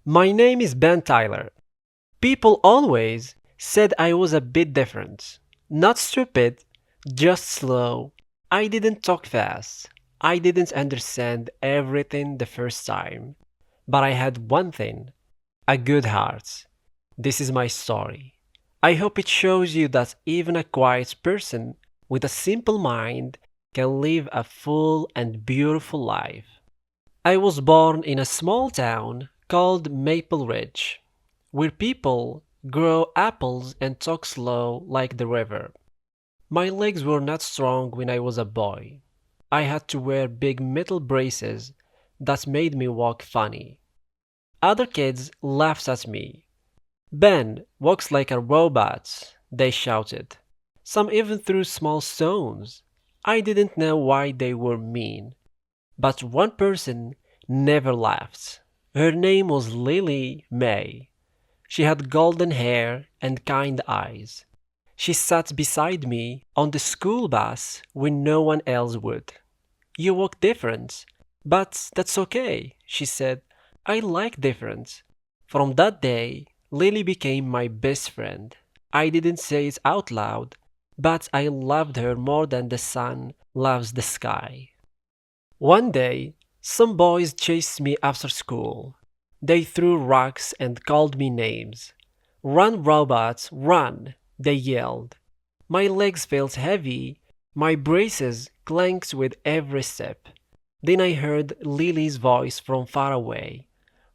My name is Ben Tyler. People always said I was a bit different. Not stupid, just slow. I didn't talk fast. I didn't understand everything the first time. But I had one thing, a good heart. This is my story. I hope it shows you that even a quiet person with a simple mind can live a full and beautiful life. I was born in a small town called Maple Ridge, where people grow apples and talk slow like the river. My legs were not strong when I was a boy. I had to wear big metal braces that made me walk funny. Other kids laughed at me. Ben walks like a robot, they shouted. Some even threw small stones. I didn't know why they were mean. But one person never laughed. Her name was Lily May. She had golden hair and kind eyes. She sat beside me on the school bus when no one else would. You walk different, but that's okay, she said. I like different. From that day, Lily became my best friend. I didn't say it out loud, but I loved her more than the sun loves the sky. One day, some boys chased me after school. They threw rocks and called me names. Run, robots, run! They yelled. My legs felt heavy, my braces clanked with every step. Then I heard Lily's voice from far away.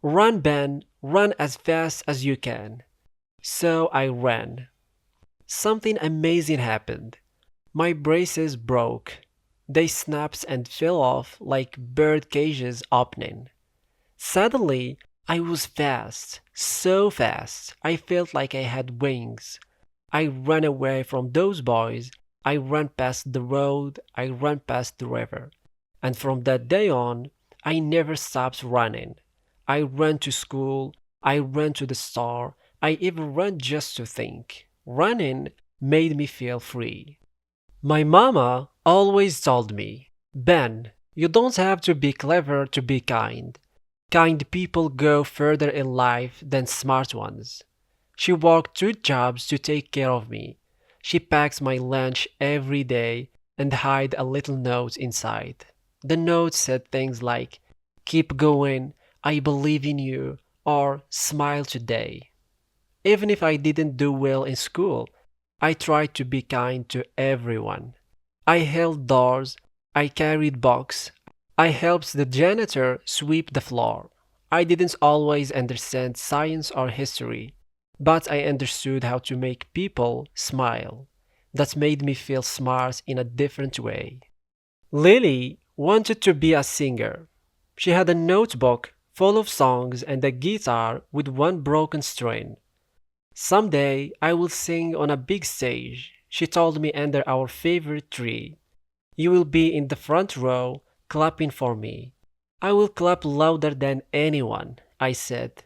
Run, Ben, run as fast as you can. So I ran. Something amazing happened. My braces broke. They snapped and fell off like bird cages opening. Suddenly, I was fast, so fast, I felt like I had wings. I ran away from those boys. I ran past the road. I ran past the river. And from that day on, I never stopped running. I ran to school. I ran to the store. I even ran just to think. Running made me feel free. My mama always told me, Ben, you don't have to be clever to be kind. Kind people go further in life than smart ones. She worked 2 jobs to take care of me. She packs my lunch every day and hid a little note inside. The note said things like, keep going, I believe in you, or smile today. Even if I didn't do well in school, I tried to be kind to everyone. I held doors, I carried boxes, I helped the janitor sweep the floor. I didn't always understand science or history, but I understood how to make people smile. That made me feel smart in a different way. Lily wanted to be a singer. She had a notebook full of songs and a guitar with one broken string. Someday I will sing on a big stage, she told me under our favorite tree. You will be in the front row, clapping for me. I will clap louder than anyone, I said.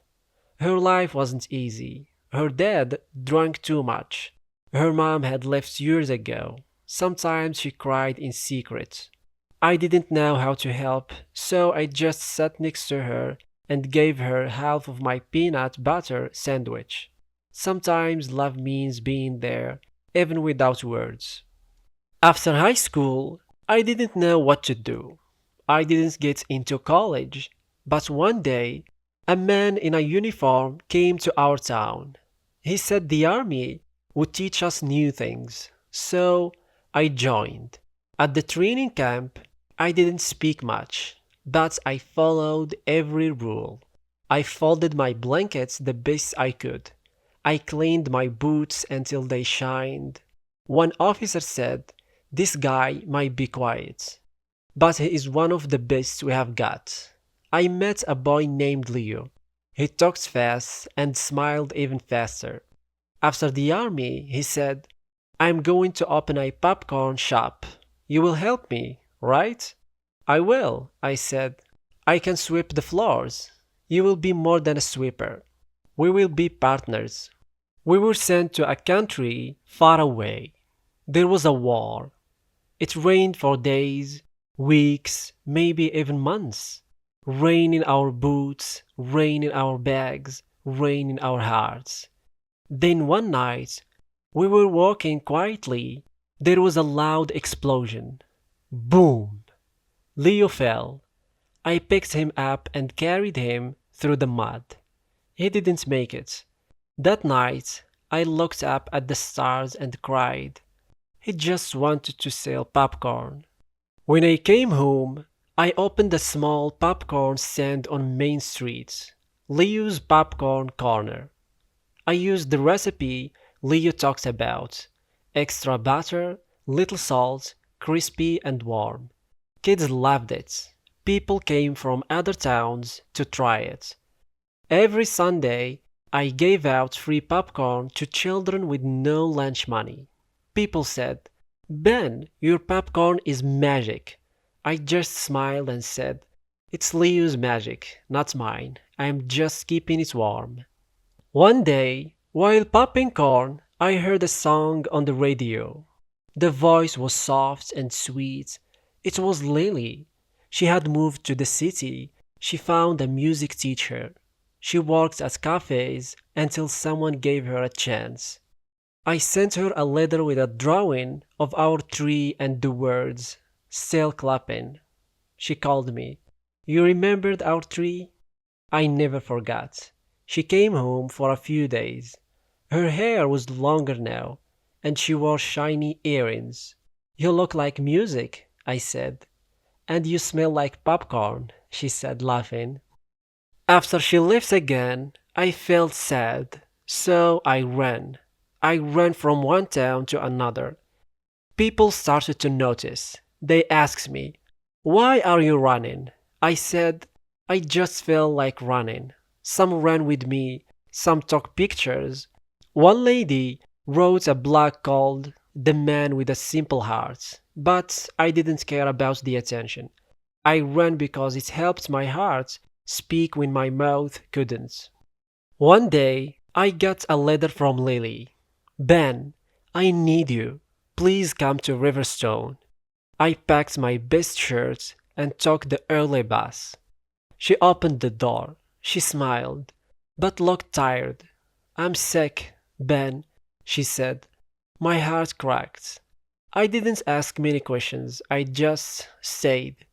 Her life wasn't easy. Her dad drank too much. Her mom had left years ago. Sometimes she cried in secret. I didn't know how to help, so I just sat next to her and gave her half of my peanut butter sandwich. Sometimes love means being there, even without words. After high school, I didn't know what to do. I didn't get into college, but one day, a man in a uniform came to our town. He said the army would teach us new things, so I joined. At the training camp, I didn't speak much, but I followed every rule. I folded my blankets the best I could. I cleaned my boots until they shined. One officer said, this guy might be quiet, but he is one of the best we have got. I met a boy named Leo. He talked fast and smiled even faster. After the army, he said, I'm going to open a popcorn shop. You will help me, right? I will, I said. I can sweep the floors. You will be more than a sweeper. We will be partners. We were sent to a country far away. There was a war. It rained for days, weeks, maybe even months. Rain in our boots, rain in our bags, rain in our hearts. Then one night, we were walking quietly. There was a loud explosion. Boom! Leo fell. I picked him up and carried him through the mud. He didn't make it. That night, I looked up at the stars and cried. He just wanted to sell popcorn. When I came home, I opened a small popcorn stand on Main Street, Leo's Popcorn Corner. I used the recipe Leo talked about: extra butter, little salt, crispy and warm. Kids loved it. People came from other towns to try it. Every Sunday, I gave out free popcorn to children with no lunch money. People said, "Ben, your popcorn is magic." I just smiled and said, "It's Leo's magic, not mine. I'm just keeping it warm." One day, while popping corn, I heard a song on the radio. The voice was soft and sweet. It was Lily. She had moved to the city. She found a music teacher. She worked at cafes until someone gave her a chance. I sent her a letter with a drawing of our tree and the words, "Still clapping." She called me. "You remembered our tree?" I never forgot. She came home for a few days. Her hair was longer now, and she wore shiny earrings. "You look like music," I said. "And you smell like popcorn," she said, laughing. After she left again, I felt sad, so I ran. I ran from one town to another. People started to notice. They asked me, "Why are you running?" I said, "I just felt like running." Some ran with me, some took pictures. One lady wrote a blog called "The Man with a Simple Heart," but I didn't care about the attention. I ran because it helped my heart speak when my mouth couldn't. One day, I got a letter from Lily. "Ben, I need you. Please come to Riverstone." I packed my best shirt and took the early bus. She opened the door. She smiled, but looked tired. "I'm sick, Ben," she said. My heart cracked. I didn't ask many questions. I just stayed.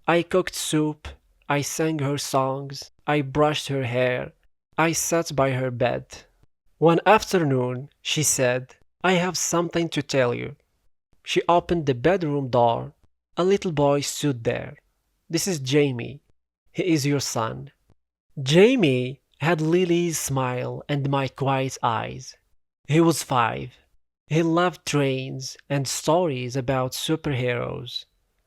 I cooked soup. I sang her songs. I brushed her hair. I sat by her bed. One afternoon, she said, "I have something to tell you." She opened the bedroom door. A little boy stood there. "This is Jamie. He is your son." Jamie had Lily's smile and my quiet eyes. He was 5. He loved trains and stories about superheroes.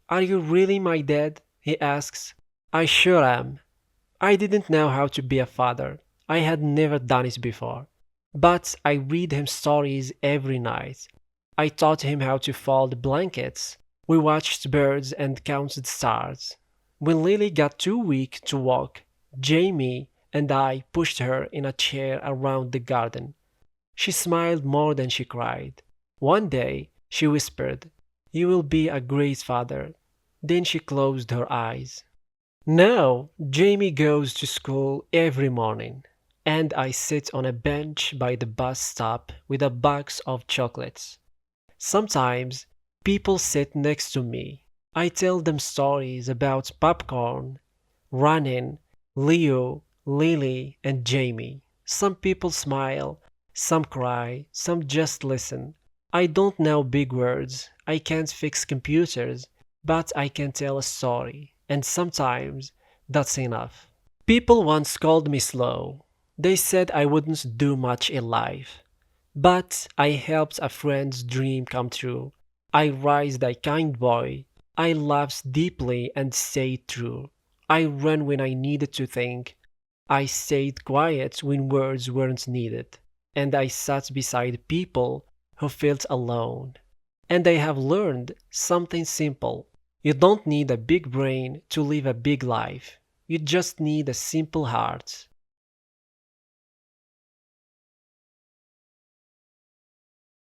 "Are you really my dad?" he asks. "I sure am." I didn't know how to be a father. I had never done it before. But I read him stories every night. I taught him how to fold blankets. We watched birds and counted stars. When Lily got too weak to walk, Jamie and I pushed her in a chair around the garden. She smiled more than she cried. One day, she whispered, "You will be a great father." Then she closed her eyes. Now, Jamie goes to school every morning, and I sit on a bench by the bus stop with a box of chocolates. Sometimes, people sit next to me. I tell them stories about popcorn, running, Leo, Lily, and Jamie. Some people smile, some cry, some just listen. I don't know big words. I can't fix computers, but I can tell a story, and sometimes that's enough. People once called me slow. They said I wouldn't do much in life. But I helped a friend's dream come true. I raised a kind boy. I laughed deeply and stayed true. I ran when I needed to think. I stayed quiet when words weren't needed. And I sat beside people who felt alone. And I have learned something simple. You don't need a big brain to live a big life. You just need a simple heart.